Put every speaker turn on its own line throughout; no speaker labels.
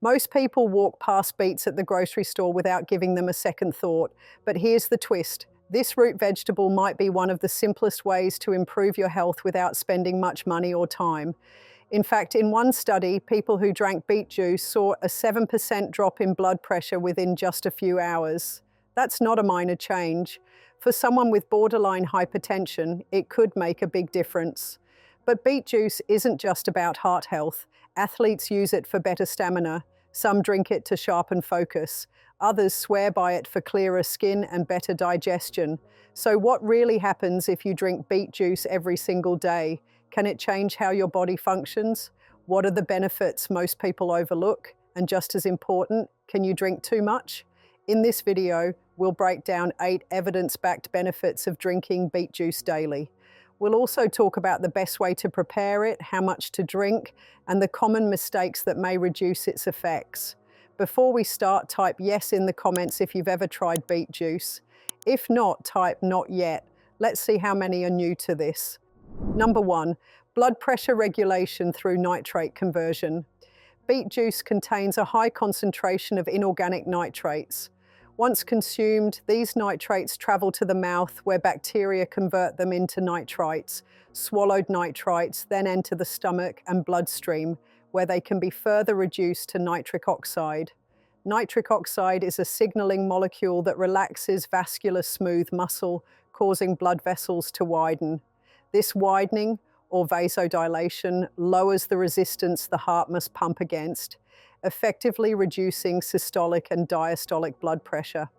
Most people walk past beets at the grocery store without giving them a second thought, but here's the twist. This root vegetable might be one of the simplest ways to improve your health without spending much money or time. In fact, in one study, people who drank beet juice saw a 7% drop in blood pressure within just a few hours. That's not a minor change. For someone with borderline hypertension, it could make a big difference. But beet juice isn't just about heart health. Athletes use it for better stamina. Some drink it to sharpen focus. Others swear by it for clearer skin and better digestion. So what really happens if you drink beet juice every single day? Can it change how your body functions? What are the benefits most people overlook? And just as important, can you drink too much? In this video, we'll break down 8 evidence-backed benefits of drinking beet juice daily. We'll also talk about the best way to prepare it, how much to drink, and the common mistakes that may reduce its effects. Before we start, type yes in the comments if you've ever tried beet juice. If not, type not yet. Let's see how many are new to this. Number 1, blood pressure regulation through nitrate conversion. Beet juice contains a high concentration of inorganic nitrates. Once consumed, these nitrates travel to the mouth where bacteria convert them into nitrites. Swallowed nitrites then enter the stomach and bloodstream, where they can be further reduced to nitric oxide. Nitric oxide is a signaling molecule that relaxes vascular smooth muscle, causing blood vessels to widen. This widening, or vasodilation, lowers the resistance the heart must pump against, effectively reducing systolic and diastolic blood pressure.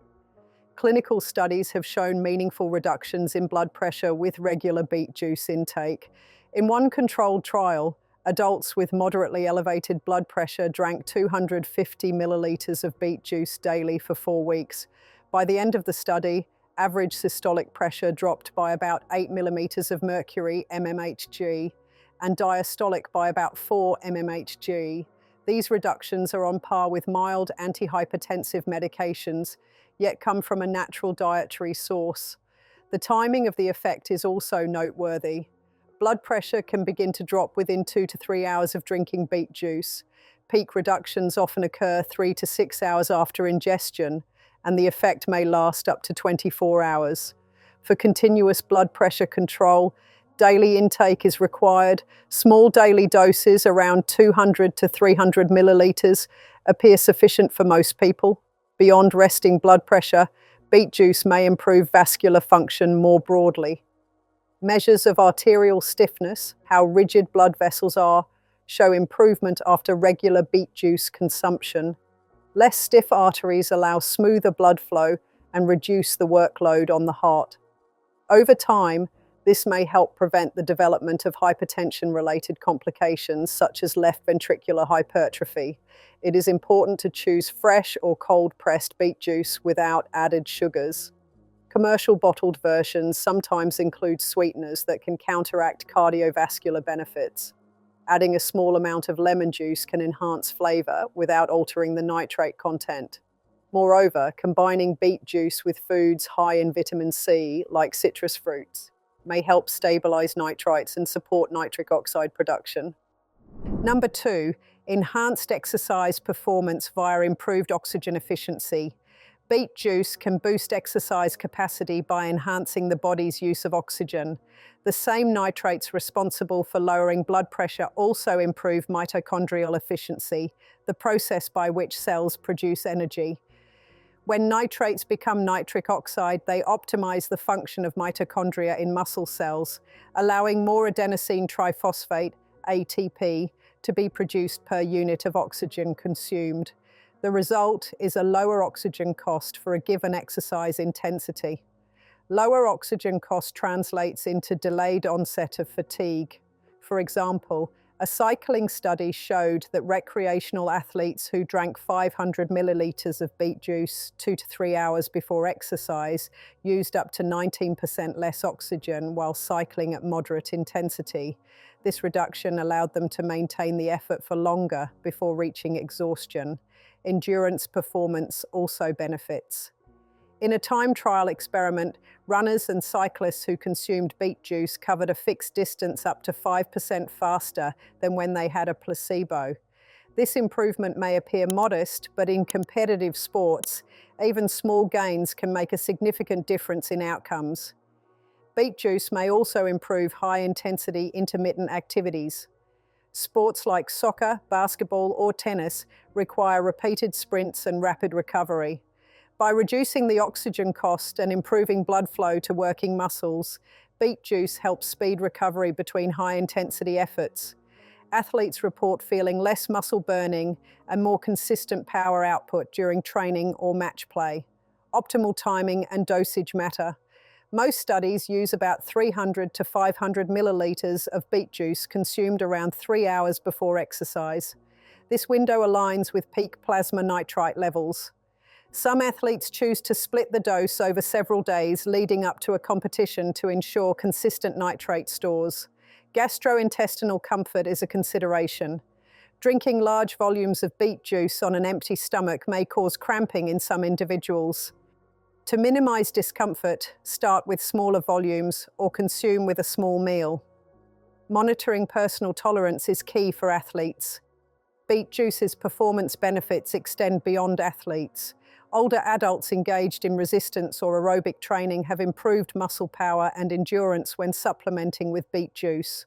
Clinical studies have shown meaningful reductions in blood pressure with regular beet juice intake. In one controlled trial, adults with moderately elevated blood pressure drank 250 milliliters of beet juice daily for 4 weeks. By the end of the study, average systolic pressure dropped by about 8 millimeters of mercury, mmHg, and diastolic by about 4 mmHg. These reductions are on par with mild antihypertensive medications, yet come from a natural dietary source. The timing of the effect is also noteworthy. Blood pressure can begin to drop within 2 to 3 hours of drinking beet juice. Peak reductions often occur 3 to 6 hours after ingestion, and the effect may last up to 24 hours. For continuous blood pressure control, daily intake is required. Small daily doses, around 200 to 300 milliliters, appear sufficient for most people. Beyond resting blood pressure, beet juice may improve vascular function more broadly. Measures of arterial stiffness, how rigid blood vessels are, show improvement after regular beet juice consumption. Less stiff arteries allow smoother blood flow and reduce the workload on the heart. Over time, this may help prevent the development of hypertension-related complications such as left ventricular hypertrophy. It is important to choose fresh or cold-pressed beet juice without added sugars. Commercial bottled versions sometimes include sweeteners that can counteract cardiovascular benefits. Adding a small amount of lemon juice can enhance flavor without altering the nitrate content. Moreover, combining beet juice with foods high in vitamin C, like citrus fruits, may help stabilize nitrites and support nitric oxide production. Number 2, enhanced exercise performance via improved oxygen efficiency. Beet juice can boost exercise capacity by enhancing the body's use of oxygen. The same nitrates responsible for lowering blood pressure also improve mitochondrial efficiency, the process by which cells produce energy. When nitrates become nitric oxide, they optimize the function of mitochondria in muscle cells, allowing more adenosine triphosphate, ATP, to be produced per unit of oxygen consumed. The result is a lower oxygen cost for a given exercise intensity. Lower oxygen cost translates into delayed onset of fatigue. For example, a cycling study showed that recreational athletes who drank 500 milliliters of beet juice 2 to 3 hours before exercise used up to 19% less oxygen while cycling at moderate intensity. This reduction allowed them to maintain the effort for longer before reaching exhaustion. Endurance performance also benefits. In a time trial experiment, runners and cyclists who consumed beet juice covered a fixed distance up to 5% faster than when they had a placebo. This improvement may appear modest, but in competitive sports, even small gains can make a significant difference in outcomes. Beet juice may also improve high-intensity intermittent activities. Sports like soccer, basketball, or tennis require repeated sprints and rapid recovery. By reducing the oxygen cost and improving blood flow to working muscles, beet juice helps speed recovery between high-intensity efforts. Athletes report feeling less muscle burning and more consistent power output during training or match play. Optimal timing and dosage matter. Most studies use about 300 to 500 milliliters of beet juice consumed around 3 hours before exercise. This window aligns with peak plasma nitrite levels. Some athletes choose to split the dose over several days leading up to a competition to ensure consistent nitrate stores. Gastrointestinal comfort is a consideration. Drinking large volumes of beet juice on an empty stomach may cause cramping in some individuals. To minimize discomfort, start with smaller volumes or consume with a small meal. Monitoring personal tolerance is key for athletes. Beet juice's performance benefits extend beyond athletes. Older adults engaged in resistance or aerobic training have improved muscle power and endurance when supplementing with beet juice.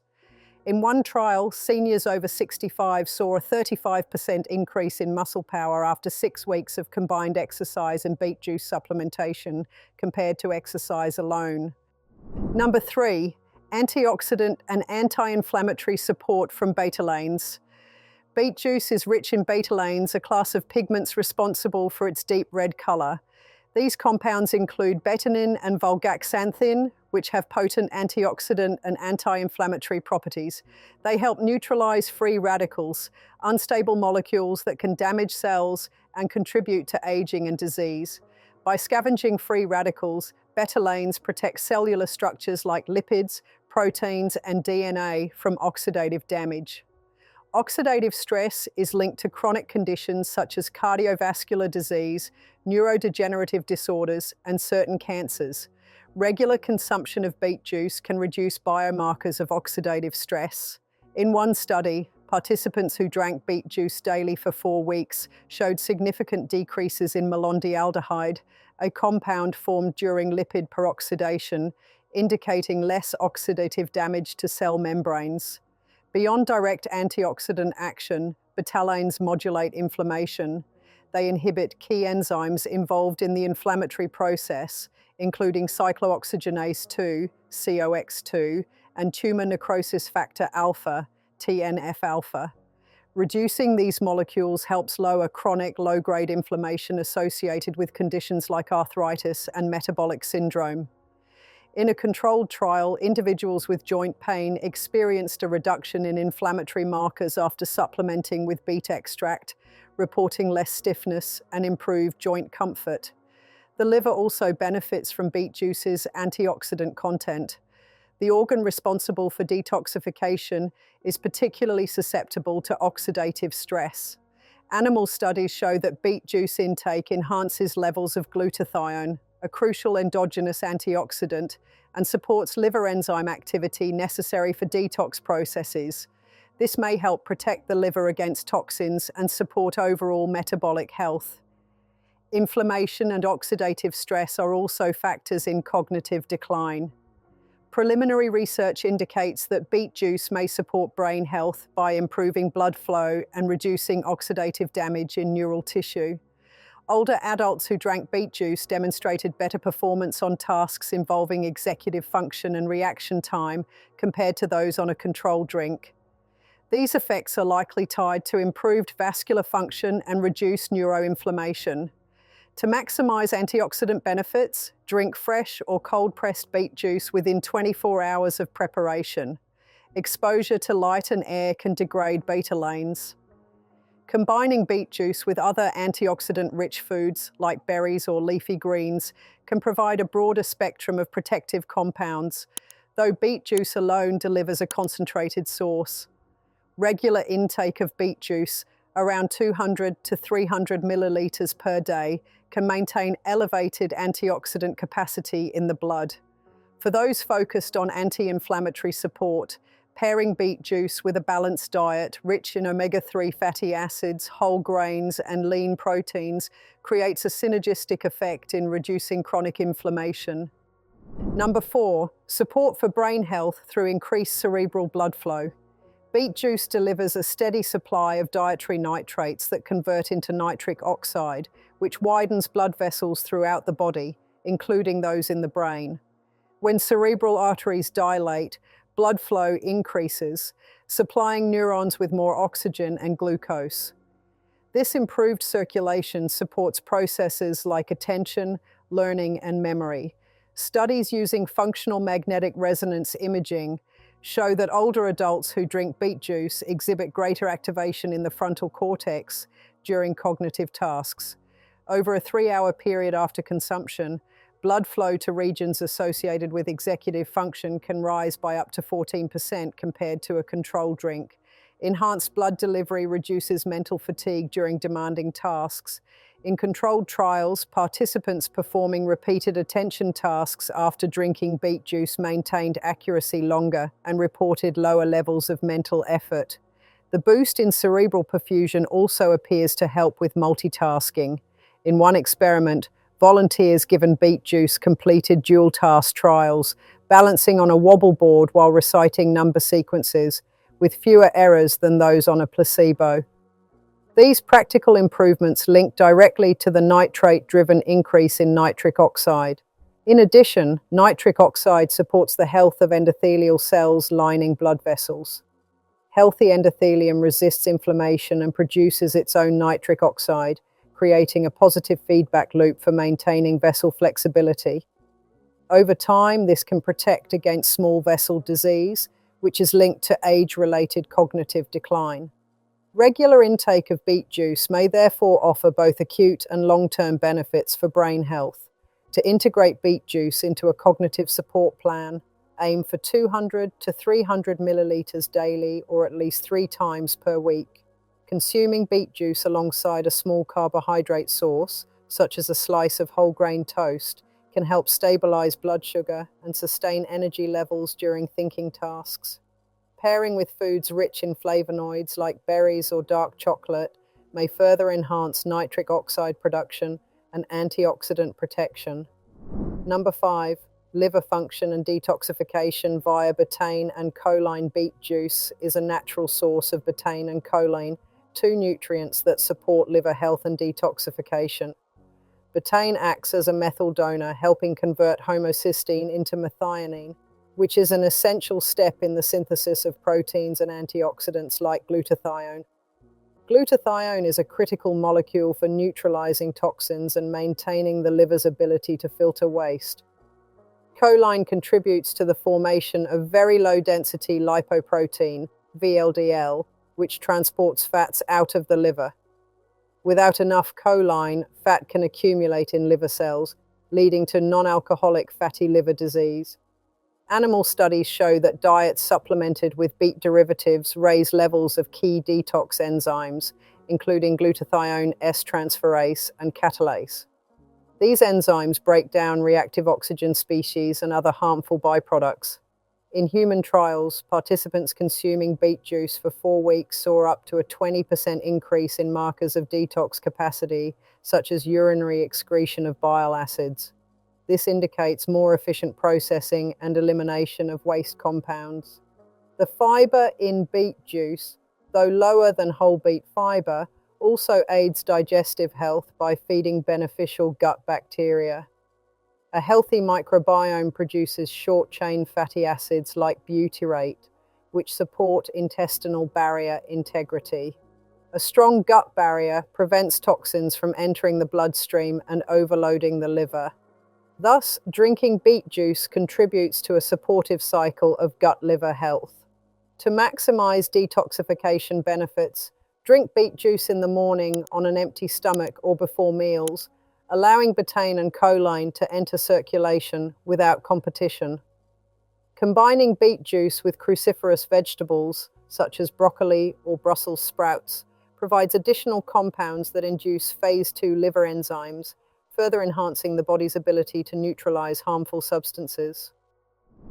In one trial, seniors over 65 saw a 35% increase in muscle power after 6 weeks of combined exercise and beet juice supplementation compared to exercise alone. Number 3, antioxidant and anti-inflammatory support from betalains. Beet juice is rich in betalains, a class of pigments responsible for its deep red color. These compounds include betanin and vulgaxanthin, which have potent antioxidant and anti-inflammatory properties. They help neutralize free radicals, unstable molecules that can damage cells and contribute to aging and disease. By scavenging free radicals, betalains protect cellular structures like lipids, proteins, and DNA from oxidative damage. Oxidative stress is linked to chronic conditions such as cardiovascular disease, neurodegenerative disorders, and certain cancers. Regular consumption of beet juice can reduce biomarkers of oxidative stress. In one study, participants who drank beet juice daily for 4 weeks showed significant decreases in malondialdehyde, a compound formed during lipid peroxidation, indicating less oxidative damage to cell membranes. Beyond direct antioxidant action, betalains modulate inflammation. They inhibit key enzymes involved in the inflammatory process, including cyclooxygenase 2, COX2, and tumor necrosis factor alpha, TNF-alpha. Reducing these molecules helps lower chronic low-grade inflammation associated with conditions like arthritis and metabolic syndrome. In a controlled trial, individuals with joint pain experienced a reduction in inflammatory markers after supplementing with beet extract, reporting less stiffness and improved joint comfort. The liver also benefits from beet juice's antioxidant content. The organ responsible for detoxification is particularly susceptible to oxidative stress. Animal studies show that beet juice intake enhances levels of glutathione, a crucial endogenous antioxidant, and supports liver enzyme activity necessary for detox processes. This may help protect the liver against toxins and support overall metabolic health. Inflammation and oxidative stress are also factors in cognitive decline. Preliminary research indicates that beet juice may support brain health by improving blood flow and reducing oxidative damage in neural tissue. Older adults who drank beet juice demonstrated better performance on tasks involving executive function and reaction time compared to those on a controlled drink. These effects are likely tied to improved vascular function and reduced neuroinflammation. To maximize antioxidant benefits, drink fresh or cold-pressed beet juice within 24 hours of preparation. Exposure to light and air can degrade betalains. Combining beet juice with other antioxidant-rich foods like berries or leafy greens can provide a broader spectrum of protective compounds, though beet juice alone delivers a concentrated source. Regular intake of beet juice, around 200 to 300 milliliters per day, can maintain elevated antioxidant capacity in the blood. For those focused on anti-inflammatory support, Pairing beet juice with a balanced diet, rich in omega-3 fatty acids, whole grains, and lean proteins, creates a synergistic effect in reducing chronic inflammation. Number 4, support for brain health through increased cerebral blood flow. Beet juice delivers a steady supply of dietary nitrates that convert into nitric oxide, which widens blood vessels throughout the body, including those in the brain. When cerebral arteries dilate, blood flow increases, supplying neurons with more oxygen and glucose. This improved circulation supports processes like attention, learning, and memory. Studies using functional magnetic resonance imaging show that older adults who drink beet juice exhibit greater activation in the frontal cortex during cognitive tasks. Over a 3-hour period after consumption, blood flow to regions associated with executive function can rise by up to 14% compared to a control drink. Enhanced blood delivery reduces mental fatigue during demanding tasks. In controlled trials, participants performing repeated attention tasks after drinking beet juice maintained accuracy longer and reported lower levels of mental effort. The boost in cerebral perfusion also appears to help with multitasking. In one experiment, volunteers given beet juice completed dual task trials, balancing on a wobble board while reciting number sequences, with fewer errors than those on a placebo. These practical improvements link directly to the nitrate-driven increase in nitric oxide. In addition, nitric oxide supports the health of endothelial cells lining blood vessels. Healthy endothelium resists inflammation and produces its own nitric oxide, creating a positive feedback loop for maintaining vessel flexibility. Over time, this can protect against small vessel disease, which is linked to age-related cognitive decline. Regular intake of beet juice may therefore offer both acute and long-term benefits for brain health. To integrate beet juice into a cognitive support plan, aim for 200 to 300 milliliters daily or at least 3 times per week. Consuming beet juice alongside a small carbohydrate source, such as a slice of whole grain toast, can help stabilize blood sugar and sustain energy levels during thinking tasks. Pairing with foods rich in flavonoids like berries or dark chocolate may further enhance nitric oxide production and antioxidant protection. Number 5, liver function and detoxification via betaine and choline. Beet juice is a natural source of betaine and choline, 2 nutrients that support liver health and detoxification. Betaine acts as a methyl donor, helping convert homocysteine into methionine, which is an essential step in the synthesis of proteins and antioxidants like glutathione. Glutathione is a critical molecule for neutralizing toxins and maintaining the liver's ability to filter waste. Choline contributes to the formation of very low-density lipoprotein, VLDL, which transports fats out of the liver. Without enough choline, fat can accumulate in liver cells, leading to non-alcoholic fatty liver disease. Animal studies show that diets supplemented with beet derivatives raise levels of key detox enzymes, including glutathione S-transferase and catalase. These enzymes break down reactive oxygen species and other harmful byproducts. In human trials, participants consuming beet juice for 4 weeks saw up to a 20% increase in markers of detox capacity, such as urinary excretion of bile acids. This indicates more efficient processing and elimination of waste compounds. The fiber in beet juice, though lower than whole beet fiber, also aids digestive health by feeding beneficial gut bacteria. A healthy microbiome produces short-chain fatty acids like butyrate, which support intestinal barrier integrity. A strong gut barrier prevents toxins from entering the bloodstream and overloading the liver. Thus, drinking beet juice contributes to a supportive cycle of gut-liver health. To maximize detoxification benefits, drink beet juice in the morning on an empty stomach or before meals, allowing betaine and choline to enter circulation without competition. Combining beet juice with cruciferous vegetables, such as broccoli or Brussels sprouts, provides additional compounds that induce phase 2 liver enzymes, further enhancing the body's ability to neutralize harmful substances.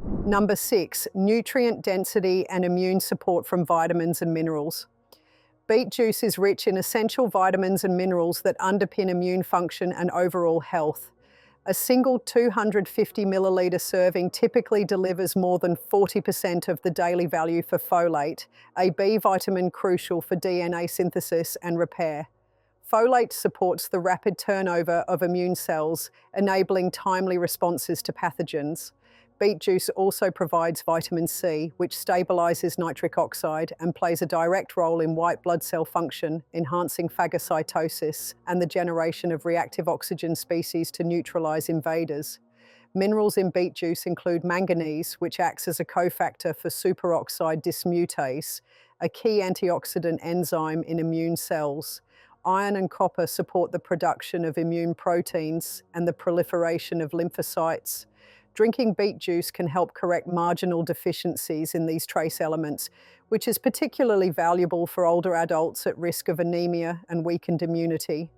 Number 6, nutrient density and immune support from vitamins and minerals. Beet juice is rich in essential vitamins and minerals that underpin immune function and overall health. A single 250 milliliter serving typically delivers more than 40% of the daily value for folate, a B vitamin crucial for DNA synthesis and repair. Folate supports the rapid turnover of immune cells, enabling timely responses to pathogens. Beet juice also provides vitamin C, which stabilizes nitric oxide and plays a direct role in white blood cell function, enhancing phagocytosis and the generation of reactive oxygen species to neutralize invaders. Minerals in beet juice include manganese, which acts as a cofactor for superoxide dismutase, a key antioxidant enzyme in immune cells. Iron and copper support the production of immune proteins and the proliferation of lymphocytes. Drinking beet juice can help correct marginal deficiencies in these trace elements, which is particularly valuable for older adults at risk of anemia and weakened immunity.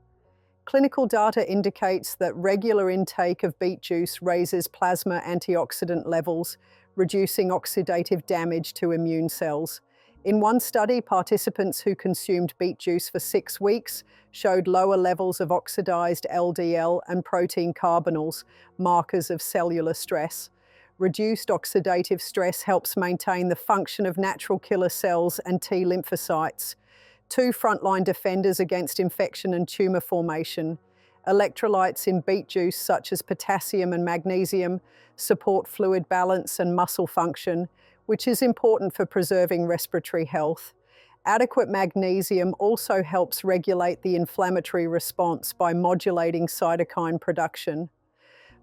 Clinical data indicates that regular intake of beet juice raises plasma antioxidant levels, reducing oxidative damage to immune cells. In one study, participants who consumed beet juice for 6 weeks showed lower levels of oxidized LDL and protein carbonyls, markers of cellular stress. Reduced oxidative stress helps maintain the function of natural killer cells and T lymphocytes, two frontline defenders against infection and tumor formation. Electrolytes in beet juice, such as potassium and magnesium, support fluid balance and muscle function, which is important for preserving respiratory health. Adequate magnesium also helps regulate the inflammatory response by modulating cytokine production.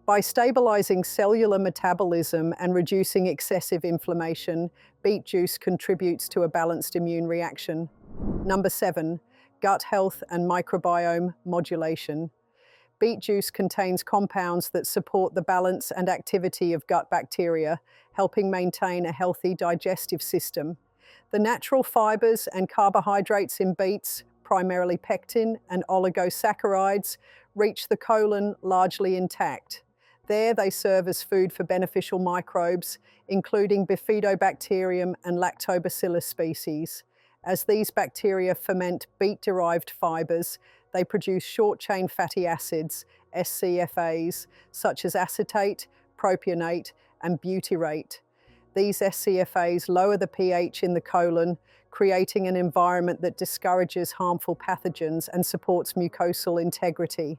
By stabilizing cellular metabolism and reducing excessive inflammation, beet juice contributes to a balanced immune reaction. Number 7, gut health and microbiome modulation. Beet juice contains compounds that support the balance and activity of gut bacteria, helping maintain a healthy digestive system. The natural fibers and carbohydrates in beets, primarily pectin and oligosaccharides, reach the colon largely intact. There they serve as food for beneficial microbes, including bifidobacterium and lactobacillus species. As these bacteria ferment beet-derived fibers, they produce short-chain fatty acids, SCFAs, such as acetate, propionate, and butyrate. These SCFAs lower the pH in the colon, creating an environment that discourages harmful pathogens and supports mucosal integrity.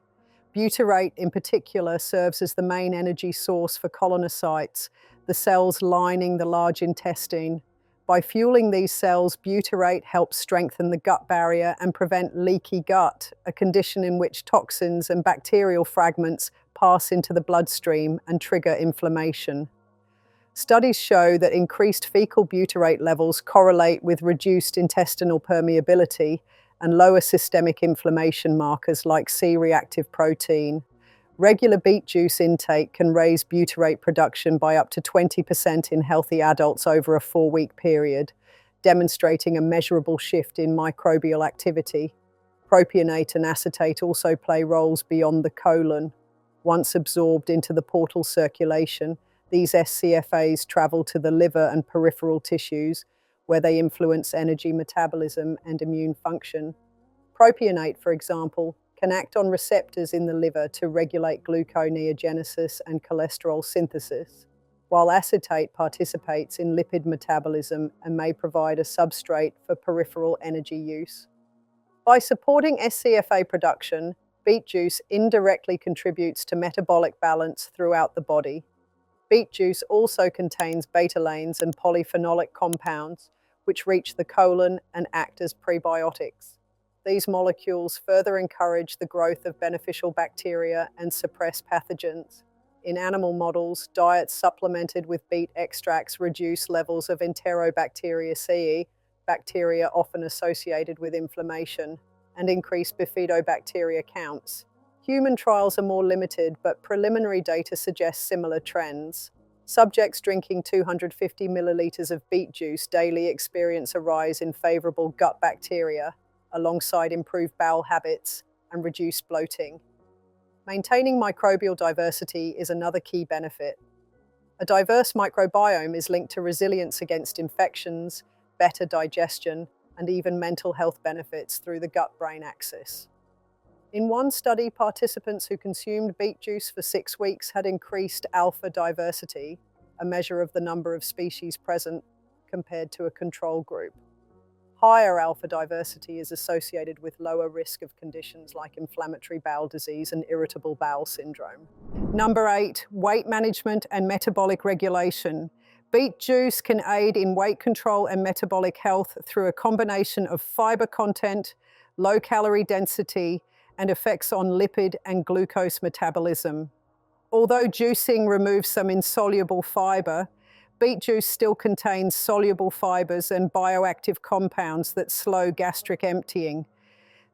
Butyrate, in particular, serves as the main energy source for colonocytes, the cells lining the large intestine. By fueling these cells, butyrate helps strengthen the gut barrier and prevent leaky gut, a condition in which toxins and bacterial fragments pass into the bloodstream and trigger inflammation. Studies show that increased fecal butyrate levels correlate with reduced intestinal permeability and lower systemic inflammation markers like C-reactive protein. Regular beet juice intake can raise butyrate production by up to 20% in healthy adults over a 4-week period, demonstrating a measurable shift in microbial activity. Propionate and acetate also play roles beyond the colon. Once absorbed into the portal circulation, these SCFAs travel to the liver and peripheral tissues, where they influence energy metabolism and immune function. Propionate, for example, can act on receptors in the liver to regulate gluconeogenesis and cholesterol synthesis, while acetate participates in lipid metabolism and may provide a substrate for peripheral energy use. By supporting SCFA production, beet juice indirectly contributes to metabolic balance throughout the body. Beet juice also contains betalains and polyphenolic compounds, which reach the colon and act as prebiotics. These molecules further encourage the growth of beneficial bacteria and suppress pathogens. In animal models, diets supplemented with beet extracts reduce levels of Enterobacteriaceae, bacteria often associated with inflammation, and increase bifidobacteria counts. Human trials are more limited, but preliminary data suggests similar trends. Subjects drinking 250 milliliters of beet juice daily experience a rise in favorable gut bacteria, alongside improved bowel habits and reduced bloating. Maintaining microbial diversity is another key benefit. A diverse microbiome is linked to resilience against infections, better digestion, and even mental health benefits through the gut-brain axis. In one study, participants who consumed beet juice for 6 weeks had increased alpha diversity, a measure of the number of species present, compared to a control group. Higher alpha diversity is associated with lower risk of conditions like inflammatory bowel disease and irritable bowel syndrome. Number 8, weight management and metabolic regulation. Beet juice can aid in weight control and metabolic health through a combination of fiber content, low calorie density, and effects on lipid and glucose metabolism. Although juicing removes some insoluble fiber, beet juice still contains soluble fibers and bioactive compounds that slow gastric emptying.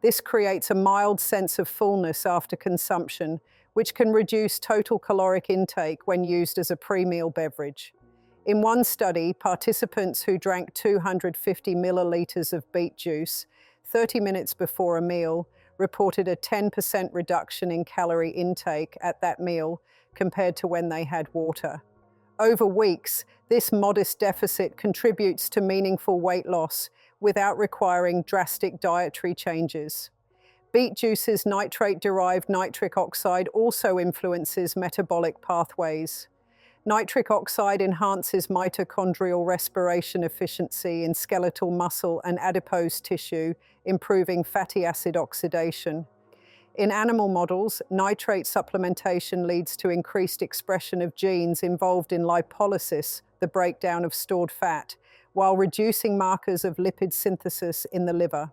This creates a mild sense of fullness after consumption, which can reduce total caloric intake when used as a pre-meal beverage. In one study, participants who drank 250 milliliters of beet juice 30 minutes before a meal reported a 10% reduction in calorie intake at that meal compared to when they had water. Over weeks, this modest deficit contributes to meaningful weight loss without requiring drastic dietary changes. Beet juice's nitrate-derived nitric oxide also influences metabolic pathways. Nitric oxide enhances mitochondrial respiration efficiency in skeletal muscle and adipose tissue, improving fatty acid oxidation. In animal models, nitrate supplementation leads to increased expression of genes involved in lipolysis, the breakdown of stored fat, while reducing markers of lipid synthesis in the liver.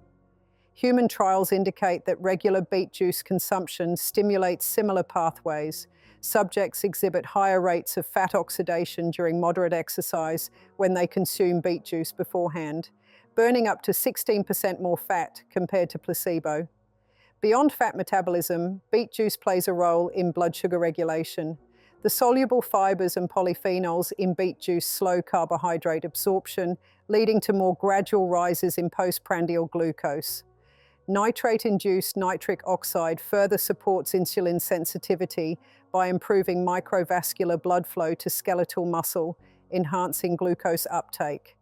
Human trials indicate that regular beet juice consumption stimulates similar pathways. Subjects exhibit higher rates of fat oxidation during moderate exercise when they consume beet juice beforehand, burning up to 16% more fat compared to placebo. Beyond fat metabolism, beet juice plays a role in blood sugar regulation. The soluble fibers and polyphenols in beet juice slow carbohydrate absorption, leading to more gradual rises in postprandial glucose. Nitrate-induced nitric oxide further supports insulin sensitivity by improving microvascular blood flow to skeletal muscle, enhancing glucose uptake.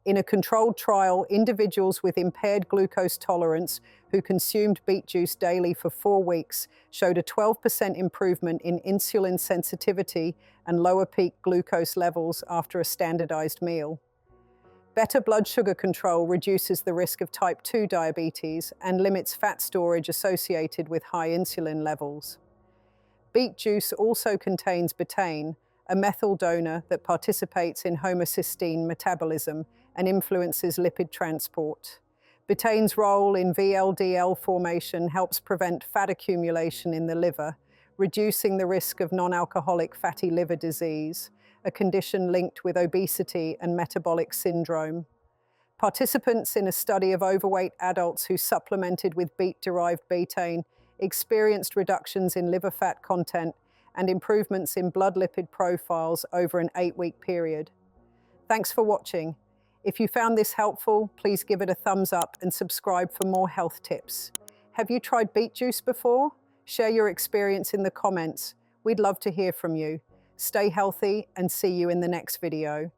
In a controlled trial, individuals with impaired glucose tolerance who consumed beet juice daily for 4 weeks showed a 12% improvement in insulin sensitivity and lower peak glucose levels after a standardized meal. Better blood sugar control reduces the risk of type 2 diabetes and limits fat storage associated with high insulin levels. Beet juice also contains betaine, a methyl donor that participates in homocysteine metabolism and influences lipid transport. Betaine's role in VLDL formation helps prevent fat accumulation in the liver, reducing the risk of non-alcoholic fatty liver disease, a condition linked with obesity and metabolic syndrome. Participants in a study of overweight adults who supplemented with beet-derived betaine experienced reductions in liver fat content and improvements in blood lipid profiles over an 8-week period. Thanks for watching. If you found this helpful, please give it a thumbs up and subscribe for more health tips. Have you tried beet juice before? Share your experience in the comments. We'd love to hear from you. Stay healthy and see you in the next video.